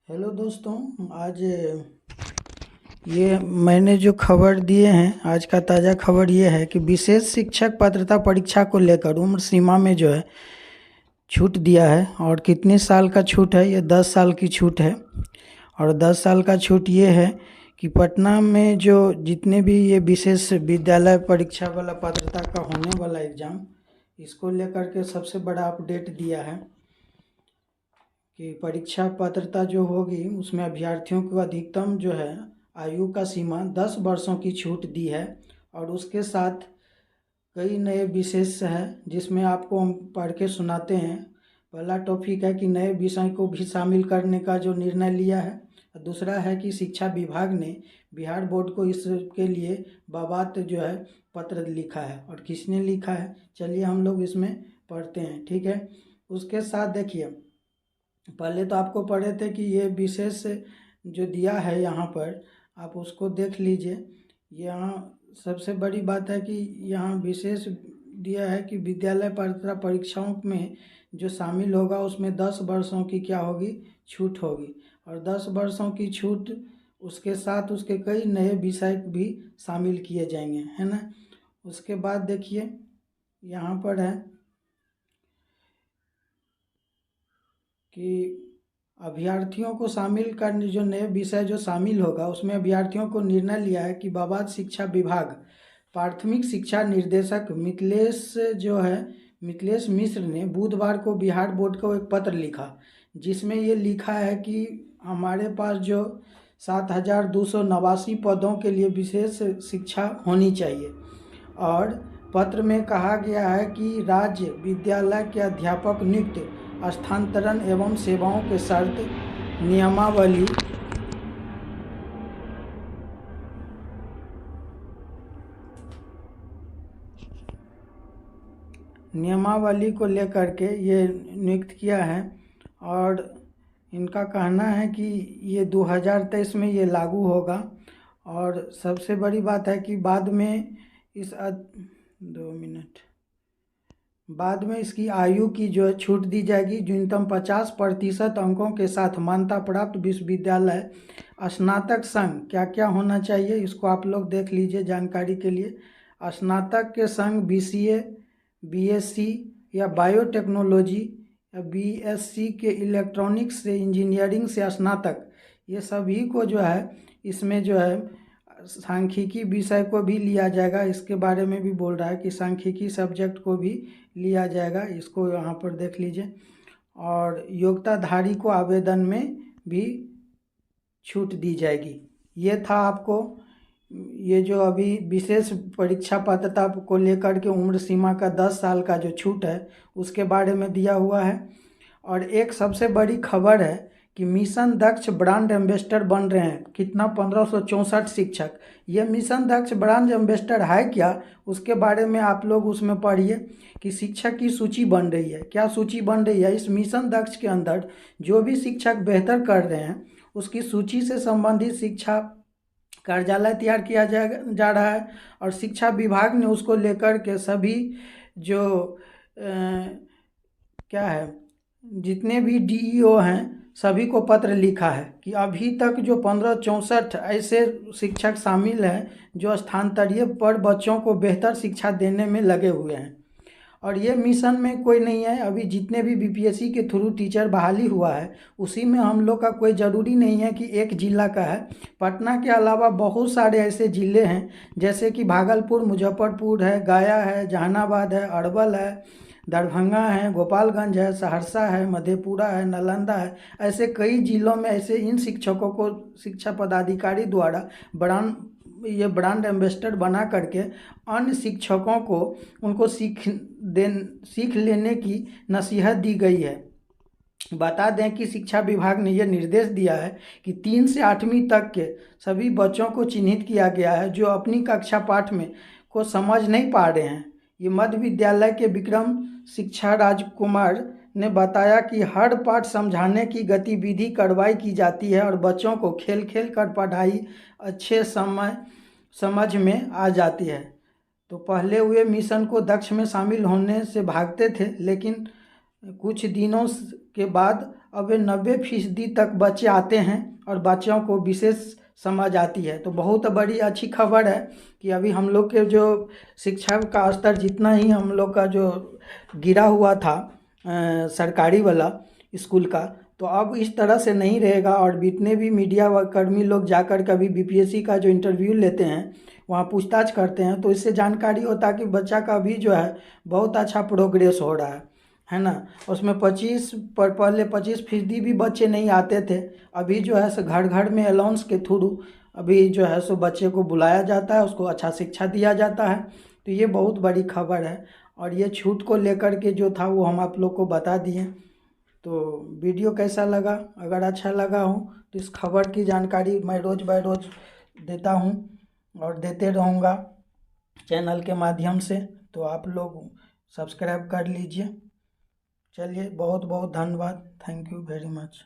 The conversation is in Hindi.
हेलो दोस्तों, आज ये मैंने जो खबर दिए हैं, आज का ताज़ा खबर ये है कि विशेष शिक्षक पात्रता परीक्षा को लेकर उम्र सीमा में जो है छूट दिया है। और कितने साल का छूट है? ये 10 साल की छूट है। और 10 साल का छूट ये है कि पटना में जो जितने भी ये विशेष विद्यालय परीक्षा वाला पात्रता का होने वाला एग्ज़ाम, इसको लेकर के सबसे बड़ा अपडेट दिया है कि परीक्षा पात्रता जो होगी उसमें अभ्यर्थियों को अधिकतम जो है आयु का सीमा 10 वर्षों की छूट दी है। और उसके साथ कई नए विशेष है जिसमें आपको हम पढ़ के सुनाते हैं। पहला टॉपिक है कि नए विषय को भी शामिल करने का जो निर्णय लिया है। दूसरा है कि शिक्षा विभाग ने बिहार बोर्ड को इसके लिए बाबात जो है पत्र लिखा है। और किसने लिखा है, चलिए हम लोग इसमें पढ़ते हैं, ठीक है। उसके साथ देखिए, पहले तो आपको पढ़े थे कि ये विशेष जो दिया है यहाँ पर, आप उसको देख लीजिए। यहाँ सबसे बड़ी बात है कि यहाँ विशेष दिया है कि विद्यालय पात्रता परीक्षाओं में जो शामिल होगा उसमें 10 वर्षों की क्या होगी, छूट होगी। और 10 वर्षों की छूट उसके साथ उसके कई नए विषय भी शामिल किए जाएंगे, है ना। उसके बाद देखिए यहाँ पर है कि अभ्यर्थियों को शामिल करने जो नए विषय जो शामिल होगा उसमें अभ्यर्थियों को निर्णय लिया है कि बाबात शिक्षा विभाग प्राथमिक शिक्षा निर्देशक मिथिलेश मिश्र ने बुधवार को बिहार बोर्ड को एक पत्र लिखा, जिसमें ये लिखा है कि हमारे पास जो 7,289 पदों के लिए विशेष शिक्षा होनी चाहिए। और पत्र में कहा गया है कि राज्य विद्यालय के अध्यापक नियुक्त स्थानांतरण एवं सेवाओं के शर्त नियमावली को लेकर के ये नियुक्त किया है। और इनका कहना है कि ये 2023 में ये लागू होगा। और सबसे बड़ी बात है कि बाद में इसकी आयु की जो है छूट दी जाएगी। न्यूनतम 50% अंकों के साथ मान्यता प्राप्त विश्वविद्यालय स्नातक संघ क्या क्या होना चाहिए, इसको आप लोग देख लीजिए जानकारी के लिए। स्नातक के संघ BCA, BSc या बायोटेक्नोलॉजी या BSc के इलेक्ट्रॉनिक्स से इंजीनियरिंग से स्नातक, ये सभी को जो है इसमें जो है सांख्यिकी विषय को भी लिया जाएगा। इसके बारे में भी बोल रहा है कि सांख्यिकी सब्जेक्ट को भी लिया जाएगा, इसको यहाँ पर देख लीजिए। और योग्यताधारी को आवेदन में भी छूट दी जाएगी। ये था आपको ये जो अभी विशेष परीक्षा पात्रता को लेकर के उम्र सीमा का 10 साल का जो छूट है उसके बारे में दिया हुआ है। और एक सबसे बड़ी खबर है कि मिशन दक्ष ब्रांड एम्बेसडर बन रहे हैं कितना 1564 शिक्षक। ये मिशन दक्ष ब्रांड एम्बेसडर है क्या, उसके बारे में आप लोग उसमें पढ़िए कि शिक्षक की सूची बन रही है। क्या सूची बन रही है? इस मिशन दक्ष के अंदर जो भी शिक्षक बेहतर कर रहे हैं उसकी सूची से संबंधित शिक्षा कार्यालय तैयार किया जा रहा है। और शिक्षा विभाग ने उसको लेकर के सभी जो क्या है जितने भी DEO हैं सभी को पत्र लिखा है कि अभी तक जो 1564 ऐसे शिक्षक शामिल हैं जो स्थानांतरीय पर बच्चों को बेहतर शिक्षा देने में लगे हुए हैं। और ये मिशन में कोई नहीं है, अभी जितने भी BPSC के थ्रू टीचर बहाली हुआ है उसी में हम लोग का कोई ज़रूरी नहीं है कि एक जिला का है। पटना के अलावा बहुत सारे ऐसे ज़िले हैं जैसे कि भागलपुर, मुजफ्फरपुर है, गया है, जहानाबाद है, अरवल है, दरभंगा है, गोपालगंज है, सहरसा है, मधेपुरा है, नालंदा है। ऐसे कई जिलों में ऐसे इन शिक्षकों को शिक्षा पदाधिकारी द्वारा ब्रांड एम्बेसडर बना करके अन्य शिक्षकों को उनको सीख लेने की नसीहत दी गई है। बता दें कि शिक्षा विभाग ने यह निर्देश दिया है कि 3 से 8वीं तक के सभी बच्चों को चिन्हित किया गया है जो अपनी कक्षा पाठ में को समझ नहीं पा रहे हैं। ये मध्य विद्यालय के विक्रम शिक्षा राजकुमार ने बताया कि हर पाठ समझाने की गतिविधि करवाई की जाती है और बच्चों को खेल खेल कर पढ़ाई अच्छे समझ में आ जाती है। तो पहले हुए मिशन को दक्ष में शामिल होने से भागते थे, लेकिन कुछ दिनों के बाद अब 90% तक बच्चे आते हैं और बच्चों को विशेष समझ आती है। तो बहुत बड़ी अच्छी खबर है कि अभी हम लोग के जो शिक्षा का स्तर जितना ही हम लोग का जो गिरा हुआ था सरकारी वाला स्कूल का, तो अब इस तरह से नहीं रहेगा। और जितने भी मीडिया व कर्मी लोग जाकर कभी बीपीएससी का जो इंटरव्यू लेते हैं वहाँ पूछताछ करते हैं, तो इससे जानकारी होता है कि बच्चा का भी जो है बहुत अच्छा प्रोग्रेस हो रहा है ना। उसमें 25 पर पहले 25% भी बच्चे नहीं आते थे, अभी जो है सो घर घर में अलाउंस के थ्रू अभी जो है सो बच्चे को बुलाया जाता है, उसको अच्छा शिक्षा दिया जाता है। तो ये बहुत बड़ी खबर है। और ये छूट को लेकर के जो था वो हम आप लोग को बता दिए। तो वीडियो कैसा लगा? अगर अच्छा लगा हो तो इस खबर की जानकारी मैं रोज़ बाय रोज़ देता हूँ और देते रहूँगा चैनल के माध्यम से, तो आप लोग सब्सक्राइब कर लीजिए। चलिए, बहुत बहुत धन्यवाद। Thank you very much.